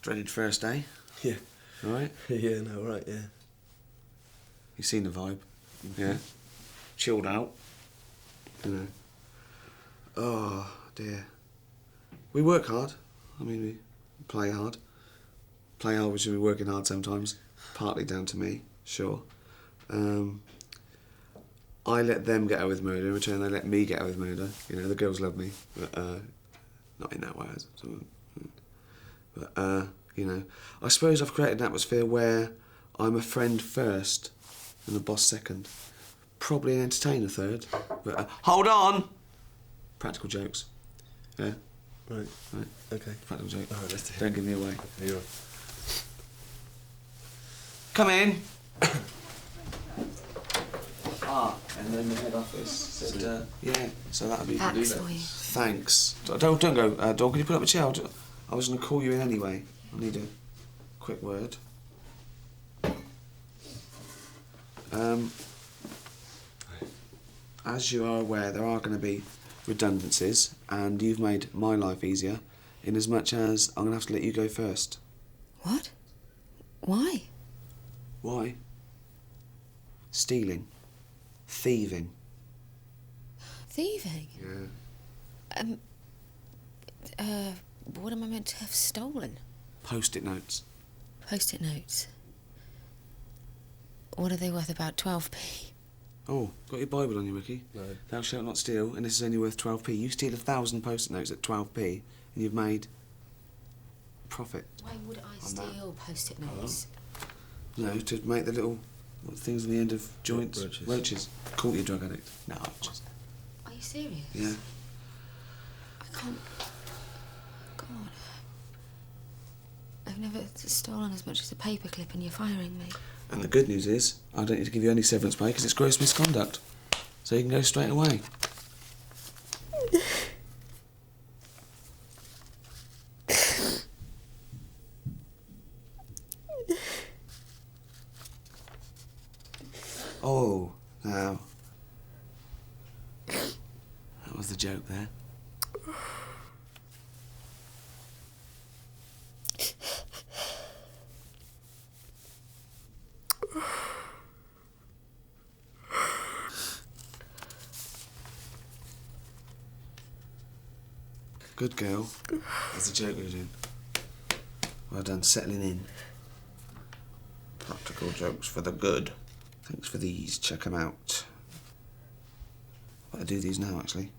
Dreaded first day. Yeah. Right? Yeah, no, right, yeah. You've seen the vibe. Yeah. Chilled out. You know. Oh, dear. We work hard. I mean, we play hard. Play hard, we should be working hard sometimes. Partly down to me, sure. I let them get away with murder. In return, they let me get away with murder. You know, the girls love me. But, not in that way. But, you know, I suppose I've created an atmosphere where I'm a friend first and a boss second. Probably an entertainer third. But, hold on! Practical jokes. Yeah? Right. Okay. Practical jokes. All right, let's do it. Don't give me away. You're right. Come in! And then the head office said, yeah, so that'll be... Thanks for you. Thanks. Don't go, Dawn, can you put up a chair? I was going to call you in anyway. I need a quick word. As you are aware, there are going to be redundancies, and you've made my life easier, in as much as I'm going to have to let you go first. What? Why? Why? Stealing. Thieving. Thieving? Yeah. What am I meant to have stolen? Post-it notes. Post-it notes. What are they worth? About 12p? Oh, got your Bible on you, Ricky? No. Thou shalt not steal, and this is only worth 12p. You steal 1,000 post-it notes at 12p, and you've made profit. Why would I steal post-it notes? No, to make the little things on the end of joints. Roaches. Roaches. Call you a drug addict. No, just... Are you serious? Yeah. I can't... God. I've never stolen as much as a paperclip and you're firing me. And the good news is, I don't need to give you any severance pay because it's gross misconduct. So you can go straight away. Oh, now. That was the joke there. Good girl. That's the joke we were doing. Well done, settling in. Practical jokes for the good. Thanks for these, check them out. I'll do these now, actually.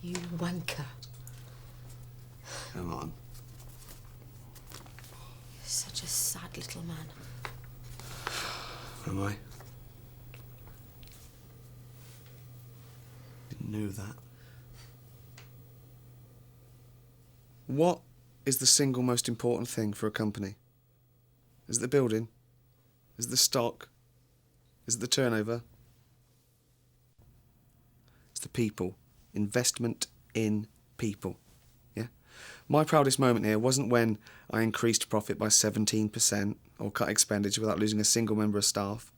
You wanker. Come on. You're such a sad little man. Am I? Didn't know that. What is the single most important thing for a company? Is it the building? Is it the stock? Is it the turnover? It's the people. Investment in people. Yeah? My proudest moment here wasn't when I increased profit by 17% or cut expenditure without losing a single member of staff.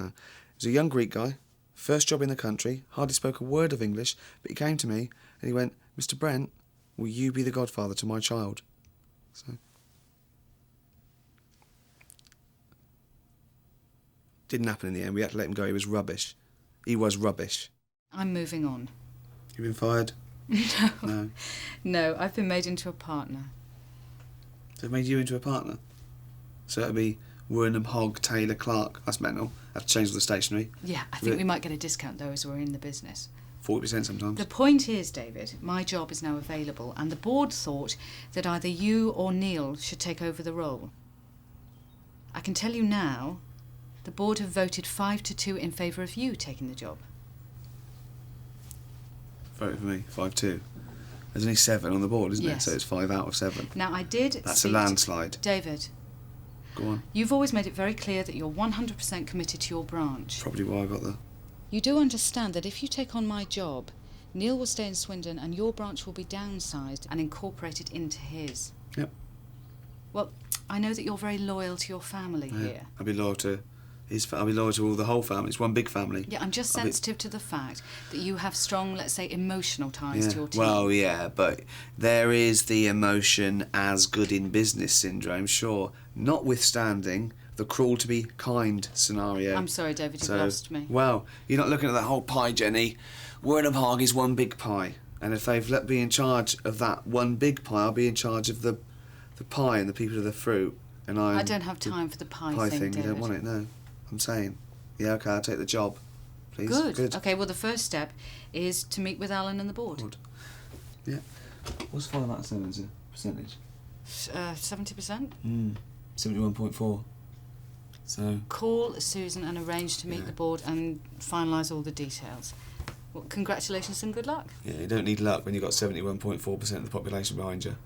It was a young Greek guy, first job in the country, hardly spoke a word of English, but he came to me and he went, "Mr. Brent, will you be the godfather to my child?" So, didn't happen in the end. We had to let him go. He was rubbish. He was rubbish. I'm moving on. You've been fired? No. No, I've been made into a partner. They've made you into a partner? So it'll be Wernham, Hogg, Taylor, Clark. That's mental. Have to change all the stationery. Yeah, I think we might get a discount though as we're in the business. 40% sometimes. The point is, David, my job is now available and the board thought that either you or Neil should take over the role. I can tell you now, the board have voted 5-2 in favour of you taking the job. Vote for me, 5-2. There's only 7 on the board, isn't Yes. there? So it's 5 out of 7. Now, I did That's a speak landslide. David, Go on. you've always made it very clear that you're 100% committed to your branch. Probably why I got there. You do understand that if you take on my job, Neil will stay in Swindon and your branch will be downsized and incorporated into his. Yep. Well, I know that you're very loyal to your family here. I'll be loyal to I'll be loyal to all the whole family. It's one big family. Yeah, I'm just I'll be- sensitive to the fact that you have strong, let's say, emotional ties to your team. Well, yeah, but there is the emotion as good in business syndrome, sure, notwithstanding the cruel to be kind scenario. I'm sorry, David, you lost me. Well, you're not looking at that whole pie, Jenny. Wernham Hog is one big pie. And if they've let me in charge of that one big pie, I'll be in charge of the pie and the people of the fruit. And I don't have time for the pie thing, You David. don't want it, no. I'm saying. Yeah, okay, I'll take the job. Please. Good. Okay, well, the first step is to meet with Alan and the board. Good. Yeah. What's 5 out of 7 as a percentage? 70%? 71.4. So... Call Susan and arrange to meet the board and finalise all the details. Well, congratulations and good luck. Yeah, you don't need luck when you've got 71.4% of the population behind you.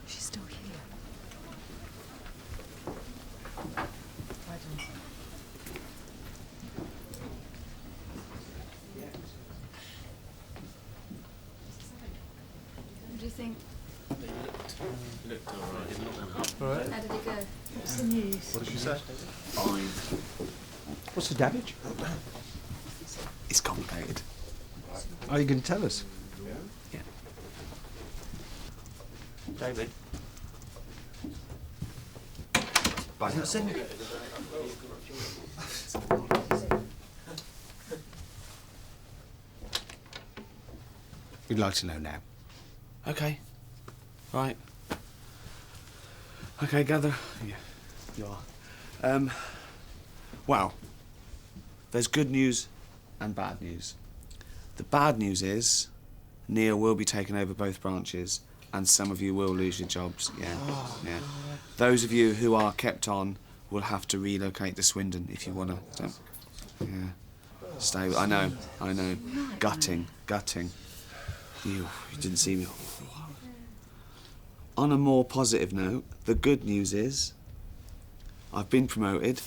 She's still here. What do you think? Looked alright. How did it go? What's the news? What did she say? Fine. What's the damage? It's complicated. Are you going to tell us? Yeah. David. We'd like to know now. Okay. Right. Okay, gather. Yeah, you are. Well, there's good news and bad news. The bad news is Neil will be taking over both branches and some of you will lose your jobs. Yeah, yeah. Those of you who are kept on will have to relocate to Swindon if you want to. Yeah. Stay. I know. Gutting. You didn't see me. On a more positive note, the good news is I've been promoted.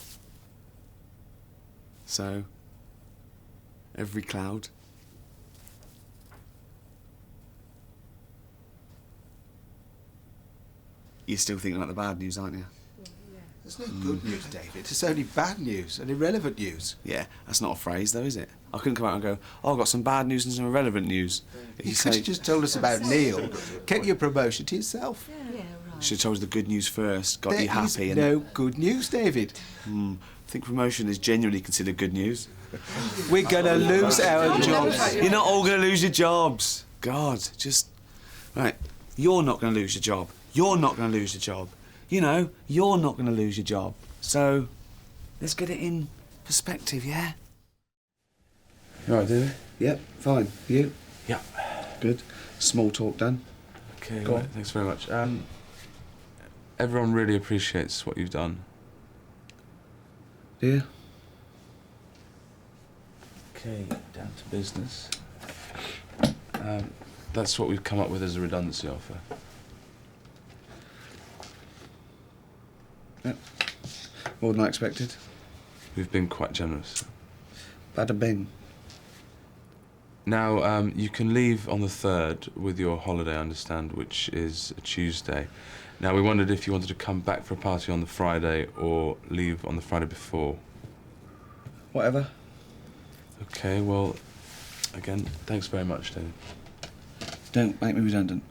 So, every cloud. You're still thinking about the bad news, aren't you? There's no good news, David. It's only bad news and irrelevant news. Yeah, that's not a phrase though, is it? I couldn't come out and go, oh, I've got some bad news and some irrelevant news. If You could have just told us about Neil. Kept your promotion to yourself. Yeah, right. should have told us the good news first, got There you is happy. no good news, David. I think promotion is genuinely considered good news. We're going to lose our jobs. You're not all going to lose your jobs. God, just... Right, you're not going to lose your job. You're not going to lose your job. You know, you're not going to lose your job. So, let's get it in perspective, yeah? You all right, David? Yep, fine. You? Yeah. Good. Small talk done. Okay, Go on. right, thanks very much. Everyone really appreciates what you've done. Do you? Okay, down to business. That's what we've come up with as a redundancy offer. Yep. More than I expected. We've been quite generous. Bada bing. Now, you can leave on the 3rd with your holiday, I understand, which is a Tuesday. Now, we wondered if you wanted to come back for a party on the Friday or leave on the Friday before. Whatever. Okay, well, again, thanks very much, David. Don't make me redundant.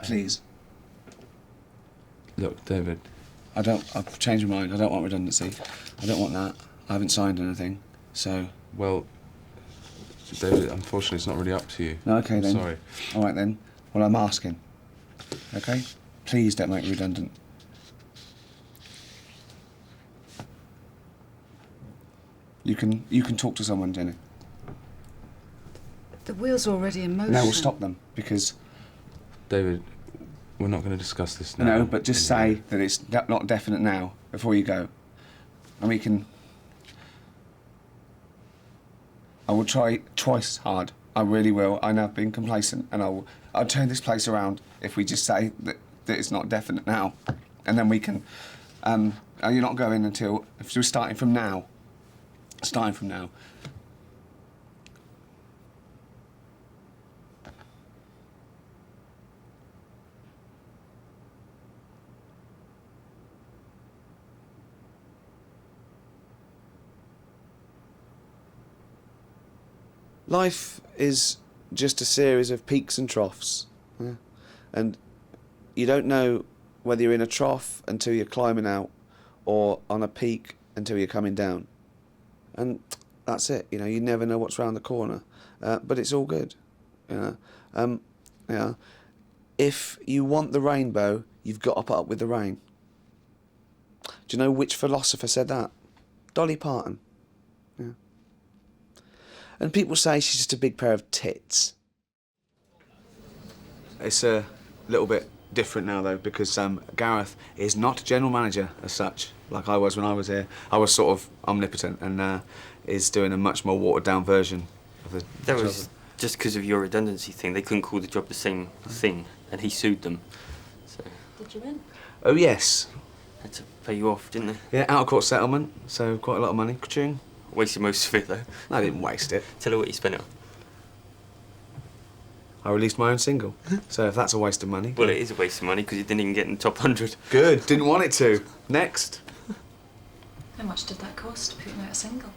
Please. Look, David, I've changed my mind. I don't want redundancy. I don't want that. I haven't signed anything, so... well, David, unfortunately, it's not really up to you. No, okay then. Sorry. All right then. Well, I'm asking. Okay? Please don't make me redundant. You can talk to someone, Jenny. The wheel's already in motion. No, we'll stop them, because... David, we're not going to discuss this now. No, but just say that it's not definite now, before you go. And we can... I will try twice hard. I really will. I know I've been complacent, and I'll turn this place around if we just say that it's not definite now. And then we can... you're not going until... If we're starting from now. Starting from now. Life is just a series of peaks and troughs. Yeah? And you don't know whether you're in a trough until you're climbing out or on a peak until you're coming down. And that's it, you know, you never know what's round the corner. But it's all good, you know. Yeah. If you want the rainbow, you've got to put up with the rain. Do you know which philosopher said that? Dolly Parton. Yeah. And people say she's just a big pair of tits. It's a little bit different now, though, because Gareth is not general manager as such, like I was when I was here. I was sort of omnipotent and is doing a much more watered-down version of the That job. was just because of your redundancy thing. They couldn't call the job the same thing, and he sued them. So Did you win? Oh, yes. had to pay you off, didn't they? Yeah, out-of-court settlement, so quite a lot of money. Ka-ching. Wasted most of it, though. I didn't waste it. Tell her what you spent it on. I released my own single, so if that's a waste of money... Well, it is a waste of money, because you didn't even get in the top 100. Good, didn't want it to. Next. How much did that cost, putting out a single?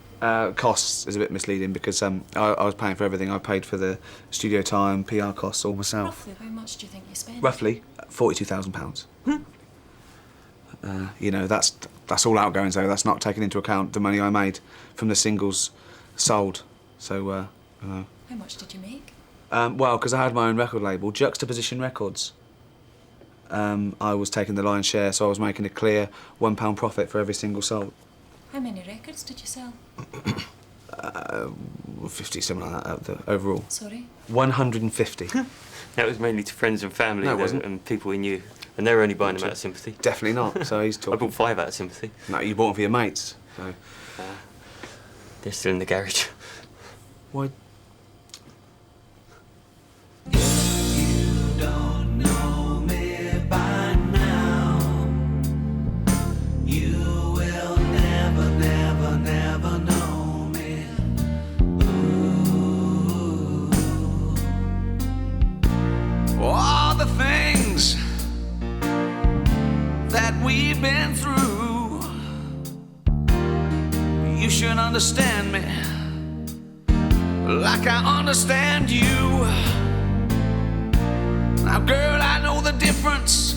Costs is a bit misleading because I was paying for everything. I paid for the studio time, PR costs all myself. Roughly, how much do you think you spent? Roughly £42,000. You know, that's all outgoings though. That's not taking into account the money I made from the singles sold. So, How much did you make? well, because I had my own record label, Juxtaposition Records. I was taking the lion's share, so I was making a clear £1 profit for every single sold. How many records did you sell? 50, something like that, overall. Sorry? 150. That was mainly to friends and family, No, it though, wasn't. and people he knew. And they were only buying them out of sympathy. Definitely not, so he's I talking. bought 5 out of sympathy. No, you bought them for your mates, so... They're still in the garage. Why? All the things that we've been through, you should understand me like I understand you. Now, girl, I know the difference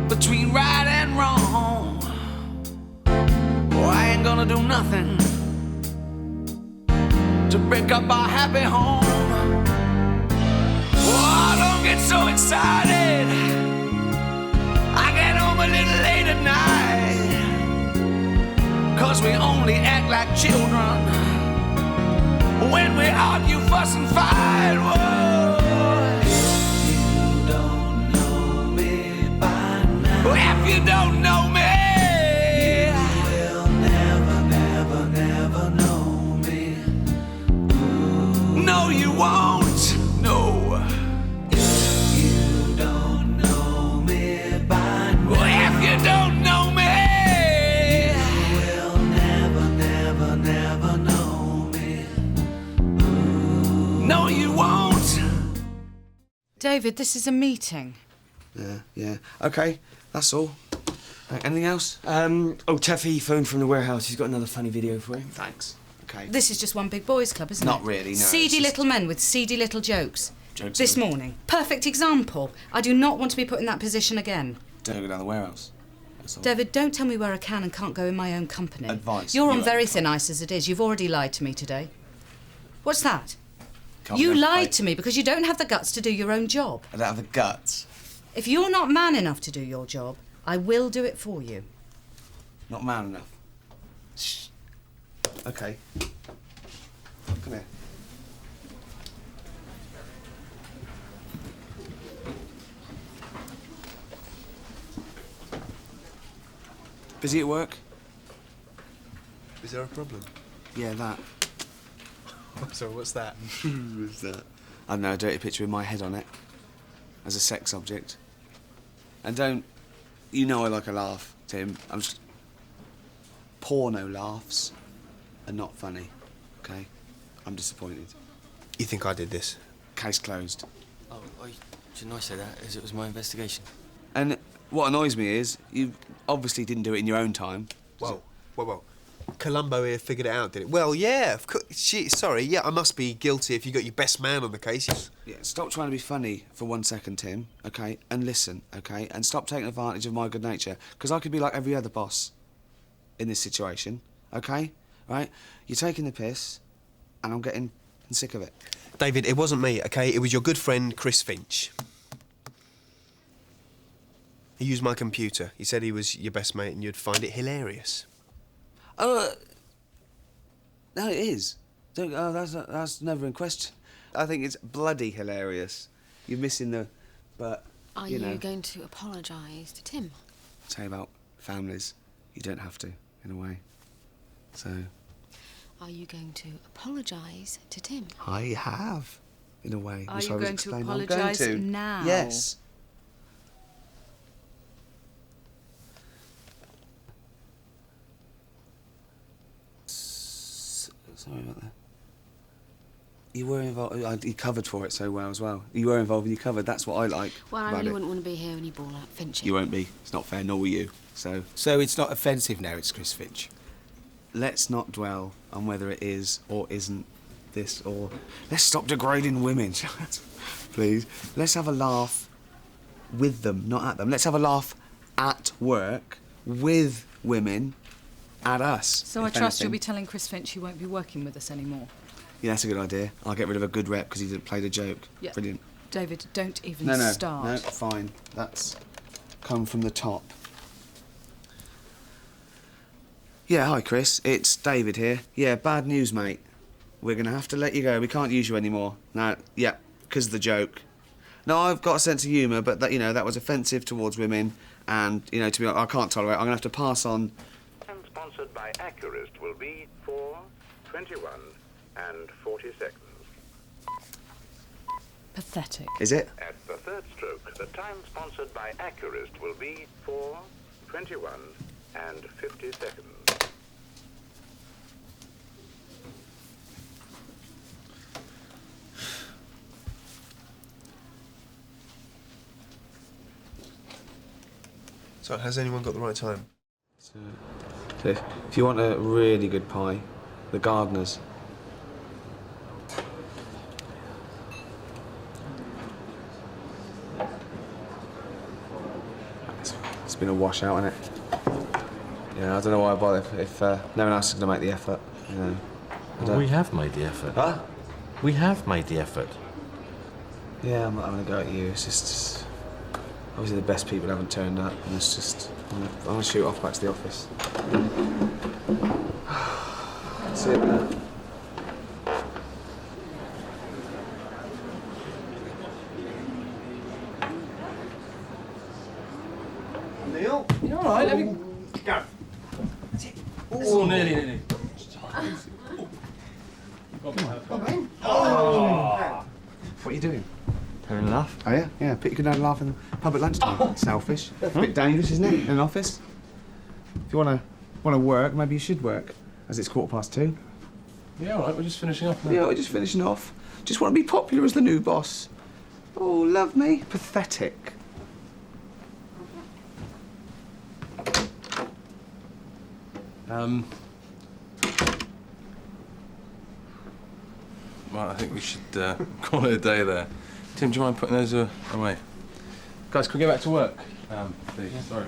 between right and wrong. Oh, I ain't gonna do nothing to break up our happy home. Oh, don't get so excited. I get home a little late at night, 'cause we only act like children when we argue, fuss and fight. Whoa. You don't know me by now. If you don't know me, you will never, never, never know me. No, you won't. No. You don't know me by now. If you don't know me, you will never, never, never know me. No, you won't. David, this is a meeting. Yeah. Okay, that's all. Anything else? Oh, Taffy phoned from the warehouse. He's got another funny video for him. Thanks. Okay. This is just one big boys' club, isn't it? Not really, no, Seedy it's just- little men with seedy little jokes. Jokes This are- morning. Perfect example. I do not want to be put in that position again. Don't go down the warehouse. That's all. David, don't tell me where I can and can't go in my own company. Advice. You're on You- very thin ice as it is. You've already lied to me today. What's that? Can't You go lied fight. to me because you don't have the guts to do your own job. I don't have the guts. If you're not man enough to do your job, I will do it for you. Not man enough. Shh. Okay. Come here. Busy at work? Is there a problem? Yeah, that. So what's that? What's that? I don't know, a dirty picture with my head on it. As a sex object. And don't... You know I like a laugh, Tim. I'm just... Porno laughs are not funny, okay? I'm disappointed. You think I did this? Case closed. Oh, shouldn't I say that, as it was my investigation? And what annoys me is, you obviously didn't do it in your own time. Whoa. Columbo here figured it out, did it? Well, yeah, of course. Sorry, yeah, I must be guilty if you got your best man on the case. Yeah, stop trying to be funny for 1 second, Tim, OK? And listen, OK? And stop taking advantage of my good nature, because I could be like every other boss in this situation, OK? Right? You're taking the piss, and I'm getting sick of it. David, it wasn't me, OK? It was your good friend, Chris Finch. He used my computer. He said he was your best mate and you'd find it hilarious. No, it is. That's never in question. I think it's bloody hilarious. You're missing the... But, Are you know... going to apologise to Tim? Say about families, you don't have to, in a way. So... Are you going to apologise to Tim? I have, in a way. Are which you I was going to explaining. apologise I'm going to. now? Yes. Sorry about that. You were involved. You covered for it so well as well. You were involved and you covered. That's what I like. Well, I about really it. wouldn't want to be here when you ball out Finch. You won't be. It's not fair, nor will you. So it's not offensive now, it's Chris Finch. let's not dwell on whether it is or isn't this or... Let's stop degrading women, please. Let's have a laugh with them, not at them. Let's have a laugh at work with women at us. So I trust you'll be telling Chris Finch he won't be working with us anymore. Yeah, that's a good idea. I'll get rid of a good rep because he didn't play the joke. Yeah. Brilliant. David, don't even No, start. fine. That's come from the top. Yeah, hi, Chris. It's David here. Yeah, bad news, mate. We're going to have to let you go. We can't use you anymore. No, yeah, because of the joke. No, I've got a sense of humour, but that, that was offensive towards women, and, to be honest, I can't tolerate it. I'm going to have to pass on. And sponsored by Accurist will be 4:21 and 40 seconds. Pathetic. Is it? At the third stroke, the time sponsored by Accurist will be 4:21 and 50 seconds. So, has anyone got the right time? So if you want a really good pie, the gardeners. It's been a washout, hasn't it? Yeah, I don't know why I bother if no one else is going to make the effort. We have made the effort. Huh? We have made the effort. Yeah, I'm not having a go at you. It's just obviously the best people haven't turned up, and it's just I'm gonna shoot off back to the office. See you later. Neil? You all right? Let me go. Oh, nearly. What are you doing? Having a laugh? Oh yeah, yeah. But you could have a laugh in public lunchtime. Selfish. It's a bit dangerous, isn't it? In an office. If you wanna work, maybe you should work, as it's 2:15. Yeah, all right. We're just finishing off now. Yeah, we're just finishing off. Just want to be popular as the new boss. Oh, love me. Pathetic. Well, I think we should call it a day there. Tim, do you mind putting those away? Guys, can we get back to work? Please. Yeah, sorry.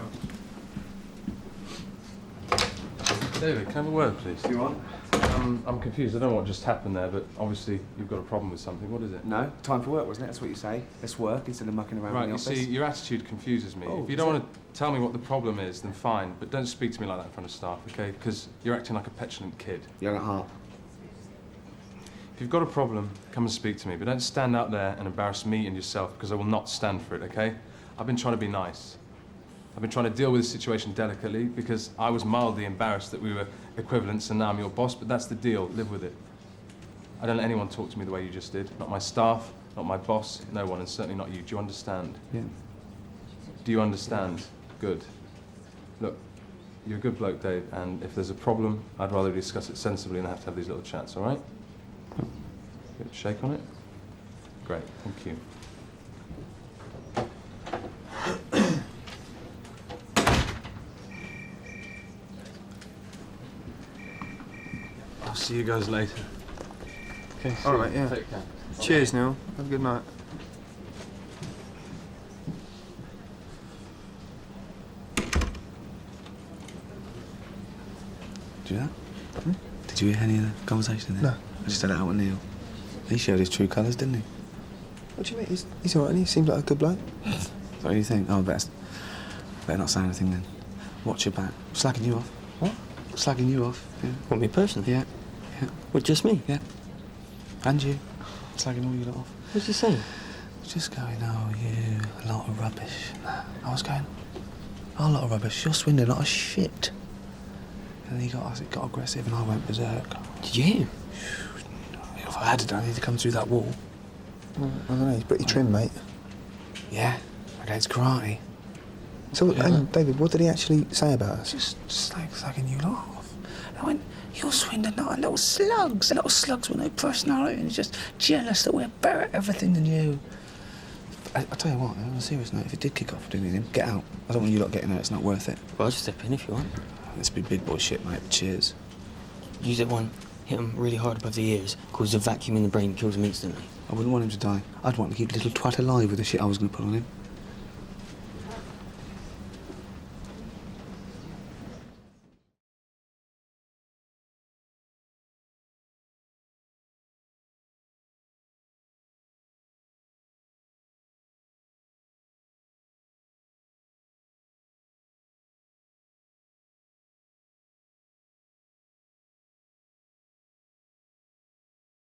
David, can I have a word, please? Do you want? I'm confused. I don't know what just happened there, but obviously you've got a problem with something. What is it? No, time for work, wasn't it? That's what you say. Let's work instead of mucking around Right, in the you office. see, your attitude confuses me. Oh, if you don't want to tell me what the problem is, then fine, but don't speak to me like that in front of staff, okay? Because you're acting like a petulant kid. Young at heart. If you've got a problem, come and speak to me, but don't stand out there and embarrass me and yourself, because I will not stand for it, okay? I've been trying to be nice. I've been trying to deal with the situation delicately because I was mildly embarrassed that we were equivalents and now I'm your boss, but that's the deal. Live with it. I don't let anyone talk to me the way you just did. Not my staff, not my boss, no one, and certainly not you. Do you understand? Yeah. Do you understand? Good. Look, you're a good bloke, Dave, and if there's a problem, I'd rather discuss it sensibly than have to have these little chats, all right? Good. Shake on it? Great, thank you. see you guys later. Okay, see All you. right, yeah. Take care. Cheers, Neil. Have a good night. Did you hear that? Did you hear any of the conversation there? No. I just had it out with Neil. He showed his true colours, didn't he? What do you mean? He's all right, and he seems like a good bloke. What do you think? Oh, better not say anything then. Watch your back. Slagging you off. What? Slagging you off. Yeah. What, me personally? Yeah. Yeah. What, just me? Yeah. And you. Slagging all you lot off. What's he saying? Just going, oh, you, a lot of rubbish. I was going, oh, a lot of rubbish. You're swindling a lot of shit. And he got aggressive and I went berserk. Did you hear him? If I had it, I need to come through that wall. Well, I don't know, he's pretty trim, mate. Yeah, against karate. So, David, what did he actually say about us? Just like slagging you lot off. I went, you're swindling a lot of little slugs with no personality and just jealous that we're better at everything than you. I tell you what, on a serious note, if it did kick off doing him, get out. I don't want you lot getting out, it's not worth it. Well, I'll just step in if you want. Let's be big boy shit, mate. Cheers. Use that one, hit him really hard above the ears, cause a vacuum in the brain, kills him instantly. I wouldn't want him to die. I'd want to keep little twat alive with the shit I was going to put on him.